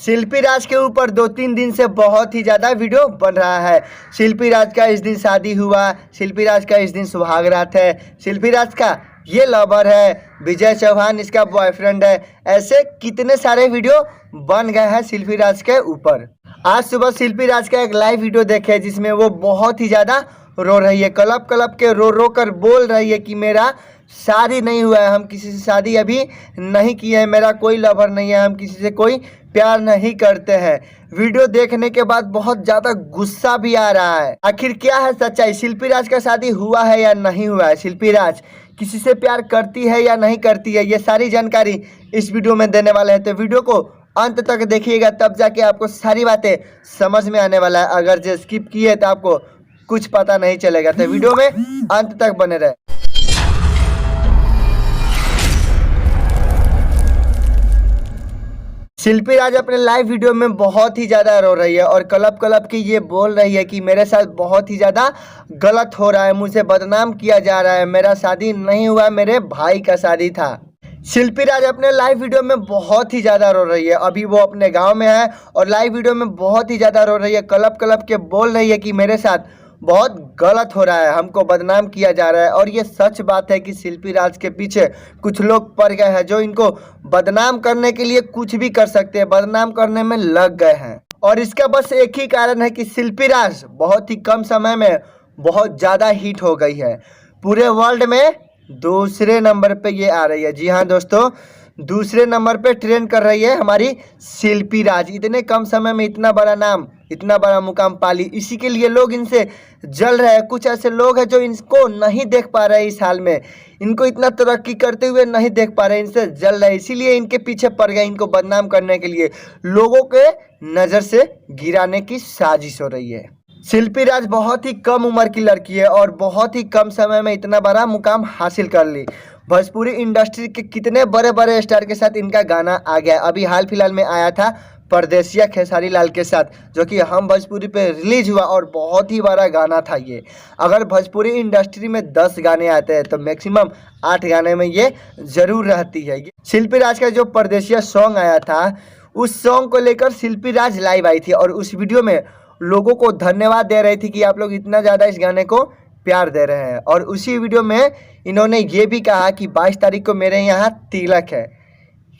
शिल्पी राज के ऊपर 2-3 दिन से बहुत ही ज़्यादा वीडियो बन रहा है। शिल्पी राज का इस दिन शादी हुआ, शिल्पी राज का इस दिन सुहाग रात है, शिल्पी राज का ये लवर है, विजय चौहान इसका बॉयफ्रेंड है। ऐसे कितने सारे वीडियो बन गए हैं शिल्पी राज के ऊपर। आज सुबह शिल्पी राज का एक लाइव वीडियो देखे जिसमें वो बहुत ही ज़्यादा रो रही है, कलप कलप के रो रो कर बोल रही है कि मेरा शादी नहीं हुआ है, हम किसी से शादी अभी नहीं किए हैं, मेरा कोई लवर नहीं है, हम किसी से कोई प्यार नहीं करते हैं। वीडियो देखने के बाद बहुत ज़्यादा गुस्सा भी आ रहा है। आखिर क्या है सच्चाई, शिल्पी राज का शादी हुआ है या नहीं हुआ है, शिल्पी राज किसी से प्यार करती है या नहीं करती है, ये सारी जानकारी इस वीडियो में देने वाले हैं। तो वीडियो को अंत तक देखिएगा, तब जाके आपको सारी बातें समझ में आने वाला है। अगर जो स्किप किए तो आपको कुछ पता नहीं चलेगा, तो वीडियो में अंत तक बने रहे। शिल्पी राज अपने लाइव वीडियो में बहुत ही ज़्यादा रो रही है और कलप कलप की ये बोल रही है कि मेरे साथ बहुत ही ज़्यादा गलत हो रहा है, मुझे बदनाम किया जा रहा है, मेरा शादी नहीं हुआ, मेरे भाई का शादी था। शिल्पी राज अपने लाइव वीडियो में बहुत ही ज़्यादा रो रही है। अभी वो अपने गांव में है और लाइव वीडियो में बहुत ही ज़्यादा रो रही है, कलप कलप के बोल रही है कि मेरे साथ बहुत गलत हो रहा है, हमको बदनाम किया जा रहा है। और ये सच बात है कि शिल्पी राज के पीछे कुछ लोग पड़ गए हैं जो इनको बदनाम करने के लिए कुछ भी कर सकते हैं, बदनाम करने में लग गए हैं। और इसका बस एक ही कारण है कि शिल्पी राज बहुत ही कम समय में बहुत ज़्यादा हिट हो गई है। पूरे वर्ल्ड में दूसरे नंबर पे ये आ रही है। जी हाँ दोस्तों, दूसरे नंबर पे ट्रेंड कर रही है हमारी शिल्पी राज। इतने कम समय में इतना बड़ा नाम, इतना बड़ा मुकाम पाली, इसी के लिए लोग इनसे जल रहे हैं। कुछ ऐसे लोग हैं जो इनको नहीं देख पा रहे इस हाल में, इनको इतना तरक्की करते हुए नहीं देख पा रहे, इनसे जल रहे, इसीलिए इनके पीछे पड़ गए, इनको बदनाम करने के लिए, लोगों के नज़र से गिराने की साजिश हो रही है। शिल्पी राज बहुत ही कम उम्र की लड़की है और बहुत ही कम समय में इतना बड़ा मुकाम हासिल कर ली। भोजपुरी इंडस्ट्री के कितने बड़े बड़े स्टार के साथ इनका गाना आ गया। अभी हाल फिलहाल में आया था परदेसिया खेसारी लाल के साथ, जो कि हम भोजपुरी पे रिलीज हुआ और बहुत ही बड़ा गाना था ये। अगर भोजपुरी इंडस्ट्री में 10 गाने आते हैं तो मैक्सिमम 8 गाने में ये जरूर रहती है। शिल्पी राज का जो परदेसिया सॉन्ग आया था, उस सॉन्ग को लेकर शिल्पी राज लाइव आई थी और उस वीडियो में लोगों को धन्यवाद दे रही थी कि आप लोग इतना ज़्यादा इस गाने को प्यार दे रहे हैं। और उसी वीडियो में इन्होंने ये भी कहा कि 22 तारीख को मेरे यहाँ तिलक है।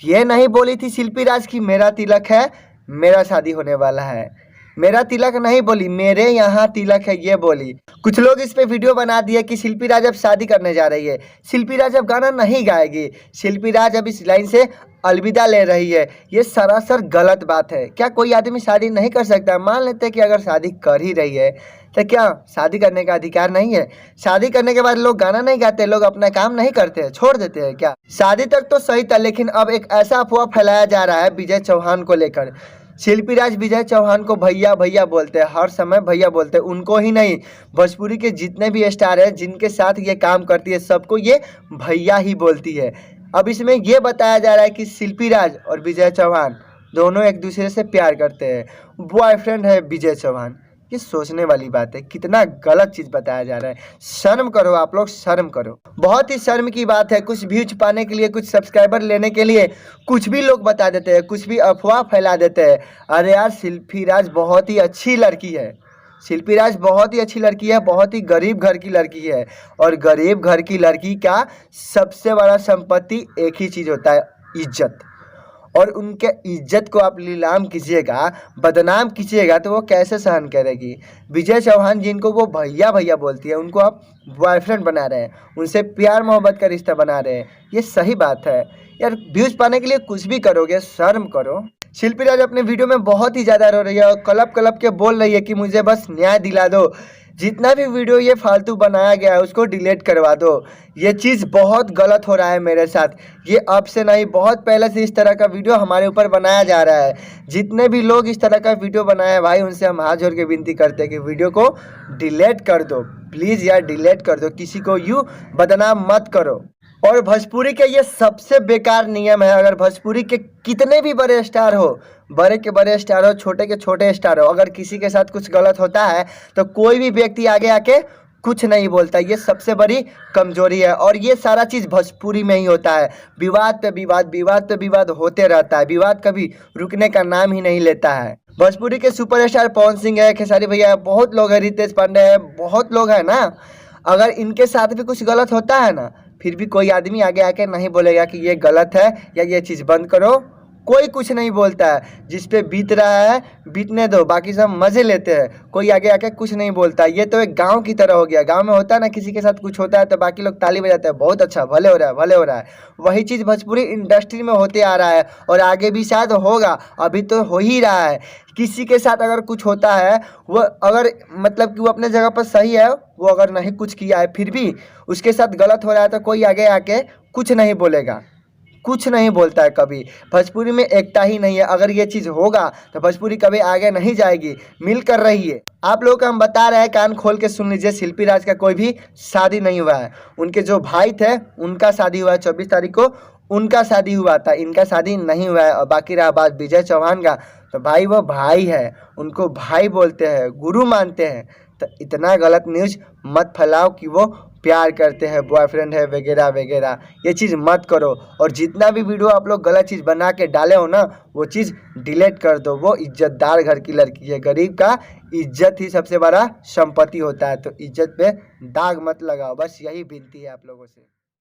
ये नहीं बोली थी शिल्पी राज की मेरा तिलक है, मेरा शादी होने वाला है, मेरा तिलक नहीं बोली, मेरे यहाँ तिलक है ये बोली। कुछ लोग इस पे वीडियो बना दिए कि शिल्पी राज अब शादी करने जा रही है, शिल्पी राज अब गाना नहीं गाएगी, शिल्पी राज अब इस लाइन से अलविदा ले रही है। ये सरासर गलत बात है। क्या कोई आदमी शादी नहीं कर सकता? मान लेते हैं कि अगर शादी कर ही रही है तो क्या शादी करने का अधिकार नहीं है? शादी करने के बाद लोग गाना नहीं गाते, लोग अपना काम नहीं करते हैं, छोड़ देते हैं क्या? शादी तक तो सही था, लेकिन अब एक ऐसा अफवाह फैलाया जा रहा है विजय चौहान को लेकर। शिल्पी राज विजय चौहान को भैया भैया बोलते हैं, हर समय भैया बोलते हैं। उनको ही नहीं, भोजपुरी के जितने भी स्टार हैं जिनके साथ ये काम करती है सबको ये भैया ही बोलती है। अब इसमें ये बताया जा रहा है कि शिल्पी राज और विजय चौहान दोनों एक दूसरे से प्यार करते हैं, बॉयफ्रेंड है विजय चौहान। ये सोचने वाली बात है, कितना गलत चीज़ बताया जा रहा है। शर्म करो आप लोग, शर्म करो। बहुत ही शर्म की बात है। कुछ व्यूज पाने के लिए, कुछ सब्सक्राइबर लेने के लिए कुछ भी लोग बता देते हैं, कुछ भी अफवाह फैला देते हैं। अरे यार, शिल्पी राज बहुत ही अच्छी लड़की है, शिल्पी राज बहुत ही अच्छी लड़की है, बहुत ही गरीब घर की लड़की है। और गरीब घर की लड़की का सबसे बड़ा संपत्ति एक ही चीज़ होता है, इज्जत। और उनके इज्जत को आप नीलाम कीजिएगा, बदनाम कीजिएगा, तो वो कैसे सहन करेगी? विजय चौहान जिनको वो भैया भैया बोलती है, उनको आप बॉयफ्रेंड बना रहे हैं, उनसे प्यार मोहब्बत का रिश्ता बना रहे हैं। ये सही बात है यार? व्यूज पाने के लिए कुछ भी करोगे, शर्म करो। शिल्पी राज अपने वीडियो में बहुत ही ज़्यादा रो रही है और कलप कलप के बोल रही है कि मुझे बस न्याय दिला दो, जितना भी वीडियो ये फालतू बनाया गया है उसको डिलीट करवा दो। ये चीज़ बहुत गलत हो रहा है मेरे साथ, ये अब से नहीं, बहुत पहले से इस तरह का वीडियो हमारे ऊपर बनाया जा रहा है। जितने भी लोग इस तरह का वीडियो बनाए हैं भाई, उनसे हम हाथ जोड़ के विनती करते हैं कि वीडियो को डिलीट कर दो, प्लीज़ यार डिलीट कर दो, किसी को यूँ बदनाम मत करो। और भोजपुरी के ये सबसे बेकार नियम है। अगर भोजपुरी के कितने भी बड़े स्टार हो, बड़े के बड़े स्टार हो, छोटे के छोटे स्टार हो, अगर किसी के साथ कुछ गलत होता है तो कोई भी व्यक्ति आगे आके कुछ नहीं बोलता। ये सबसे बड़ी कमजोरी है और ये सारा चीज़ भोजपुरी में ही होता है। विवाद पे विवाद, विवाद पे विवाद होते रहता है। विवाद कभी रुकने का नाम ही नहीं लेता है। भोजपुरी के सुपरस्टार पवन सिंह है, खेसारी भैया है, बहुत लोग हैं, रितेश पांडे है, बहुत लोग हैं ना। अगर इनके साथ भी कुछ गलत होता है ना, फिर भी कोई आदमी आगे आके नहीं बोलेगा कि ये गलत है या ये चीज़ बंद करो। कोई कुछ नहीं बोलता है। जिस पे बीत रहा है बीतने दो, बाकी सब मज़े लेते हैं। कोई आगे आके कुछ नहीं बोलता। ये तो एक गांव की तरह हो गया। गांव में होता है ना, किसी के साथ कुछ होता है तो बाकी लोग ताली बजाते हैं, बहुत अच्छा, भले हो रहा है, भले हो रहा है। वही चीज़ भोजपुरी इंडस्ट्री में होते आ रहा है और आगे भी शायद होगा। अभी तो हो ही रहा है। किसी के साथ अगर कुछ होता है, वो अगर मतलब कि वो अपने जगह पर सही है, वो अगर नहीं कुछ किया है, फिर भी उसके साथ गलत हो रहा है तो कोई आगे आके कुछ नहीं बोलेगा, कुछ नहीं बोलता है कभी। भोजपुरी में एकता ही नहीं है। अगर ये चीज़ होगा तो भोजपुरी कभी आगे नहीं जाएगी। मिल कर रहिए। आप लोगों को हम बता रहे हैं, कान खोल के सुन लीजिए, शिल्पी राज का कोई भी शादी नहीं हुआ है। उनके जो भाई थे उनका शादी हुआ है 24 तारीख को, उनका शादी हुआ था, इनका शादी नहीं हुआ है। और बाकी रहा बात विजय चौहान का, तो भाई वो भाई है, उनको भाई बोलते हैं, गुरु मानते हैं। तो इतना गलत न्यूज़ मत फैलाओ कि वो प्यार करते हैं, बॉयफ्रेंड है वगैरह वगैरह। ये चीज़ मत करो। और जितना भी वीडियो आप लोग गलत चीज़ बना के डाले हो ना, वो चीज़ डिलीट कर दो। वो इज्जतदार घर की लड़की है। गरीब का इज्जत ही सबसे बड़ा संपत्ति होता है। तो इज्जत पे दाग मत लगाओ, बस यही विनती है आप लोगों से।